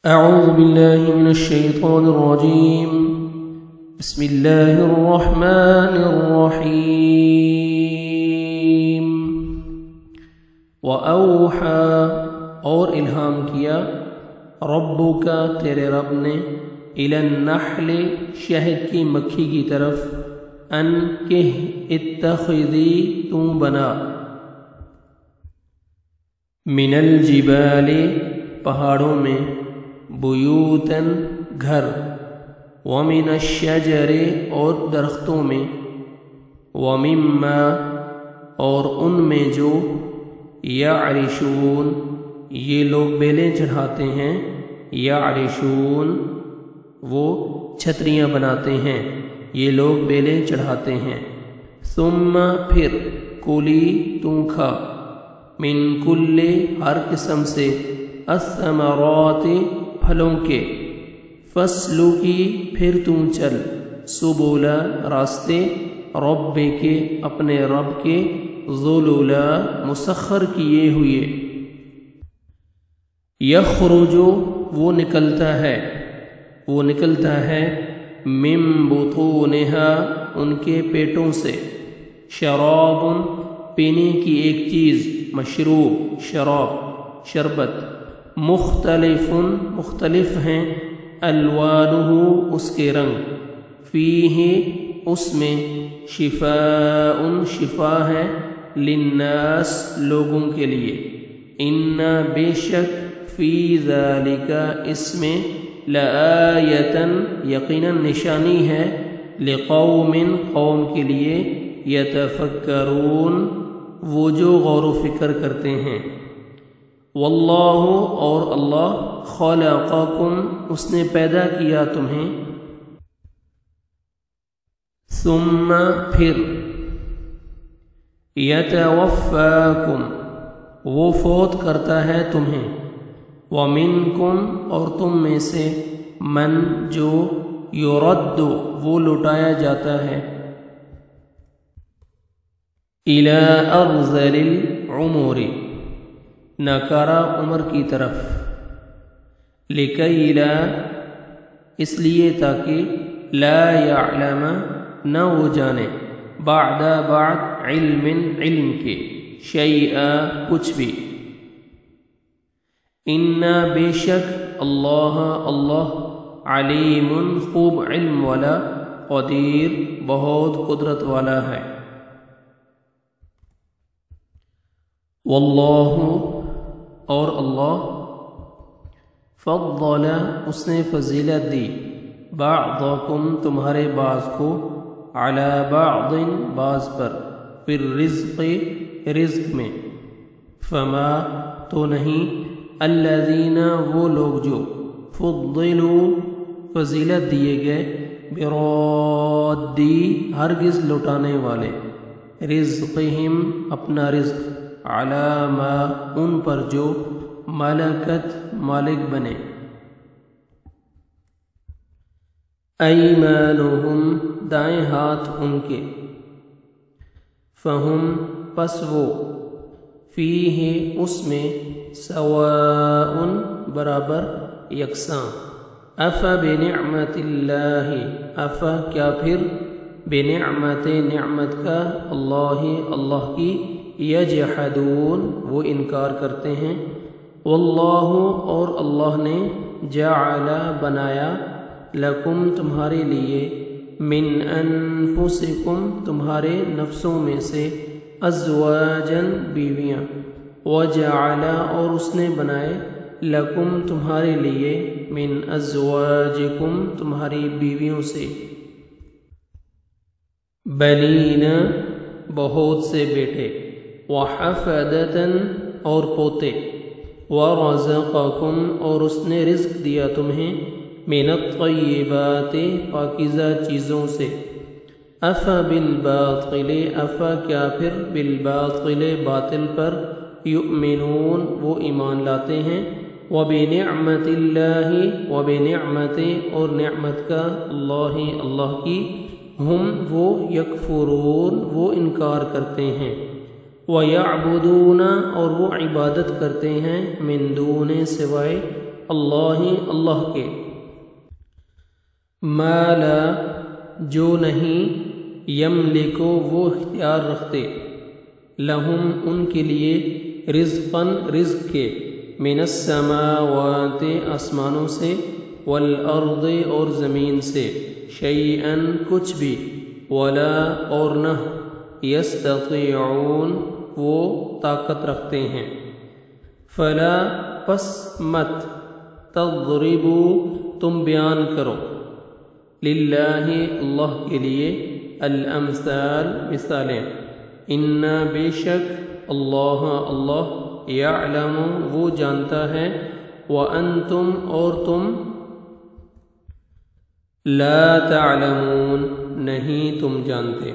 أعوذ بالله من الشيطان الرجيم. بسم الله الرحمن الرحيم. وأوحى اور الہام کیا ربک تیرے رب نے إلی النحل شہد کی مکھی کی طرف ان کہ اتخذی تو بنا من الجبال پہاڑوں میں بیوتن گھر ومن الشجر اور درختوں میں ومما اور ان میں جو یعرشون یہ لوگ بیلیں چڑھاتے ہیں یعرشون وہ چھتریاں بناتے ہیں یہ لوگ بیلیں چڑھاتے ہیں ثم پھر کلی تم کھا من کل ہر قسم سے الثمرات پھلوں کے فصلوں کی پھر تم چل سبولا راستے رب کے اپنے رب کے ذلولا مسخر کیے ہوئے یخرج وہ نکلتا ہے من بطونہا ان کے پیٹوں سے شراب پینے کی ایک چیز مشروب شراب شربت مختلف ہیں الوانہ اس کے رنگ فیہ اس میں شفا ہے للناس لوگوں کے لیے ان بے شک فی ذالک اس میں لآیتن یقینا نشانی ہے لقوم قوم کے لیے یتفکرون وہ جو غور و فکر کرتے ہیں واللہ اور اللہ خلقکم اس نے پیدا کیا تمہیں ثم پھر یتوفاکم وہ فوت کرتا ہے تمہیں ومنکم اور تم میں سے من جو یرد وہ لوٹایا جاتا ہے الی ارذل العمر ناکارہ عمر کی طرف لکی لا اس لیے تاکہ لا یعلم نہ وہ جانے بعد علم کے شیئا کچھ بھی ان بے شک اللہ علیم خوب علم والا قدیر بہت قدرت والا ہے واللہ اور اللہ فضل اس نے فضیلت دی بعضکم تمہارے بعض کو علی بعض بعض پر پھر رزق میں فما تو نہیں الذین وہ لوگ جو فضلوا فضیلت دیے گئے برادی ہرگز لوٹانے والے رزقہم اپنا رزق علی ما ان پر جو ملکت مالک بنے ایمانہم دائیں ہاتھ ان کے فہم پس وہ فیہ اس میں سواء برابر یکساں افا بنعمت اللہ افا کیا پھر بنعمت نعمت کا اللہ کی یجحدون وہ انکار کرتے ہیں واللہ اور اللہ نے جعل بنایا لکم تمہارے لیے من انفسکم تمہارے نفسوں میں سے ازواجن بیویاں وجعل اور اس نے بنائے لکم تمہارے لیے من ازواجکم تمہاری بیویوں سے بنین بہت سے بیٹے وحفدتن اور پوتے ورزقکم اور اس نے رزق دیا تمہیں من الطیبات پاکیزہ چیزوں سے افا بالباطل افا کیا پھر بالباطل باطل پر یؤمنون وہ ایمان لاتے ہیں وبنعمت اللہ وبنعمت اور نعمت کا اللہ کی ہم وہ یکفرون وہ انکار کرتے ہیں وَيَعْبُدُونَ اور وہ عبادت کرتے ہیں من دون سوائے اللہ کے، ما لا جو نہیں، یملکو وہ اختیار رکھتے، لہم ان کے لیے، رزقاً رزق کے، من السماوات آسمانوں سے، والارض اور زمین سے، شیئاً کچھ بھی، ولا اور نہ، یستطیعون وہ طاقت رکھتے ہیں، فلا پس مت، تضربو تم بیان کرو، للہ اللہ کے لیے، الامثال مثالیں، انا بے شک، اللہ یعلم وہ جانتا ہے، وانتم اور تم، لا تعلمون نہیں تم جانتے۔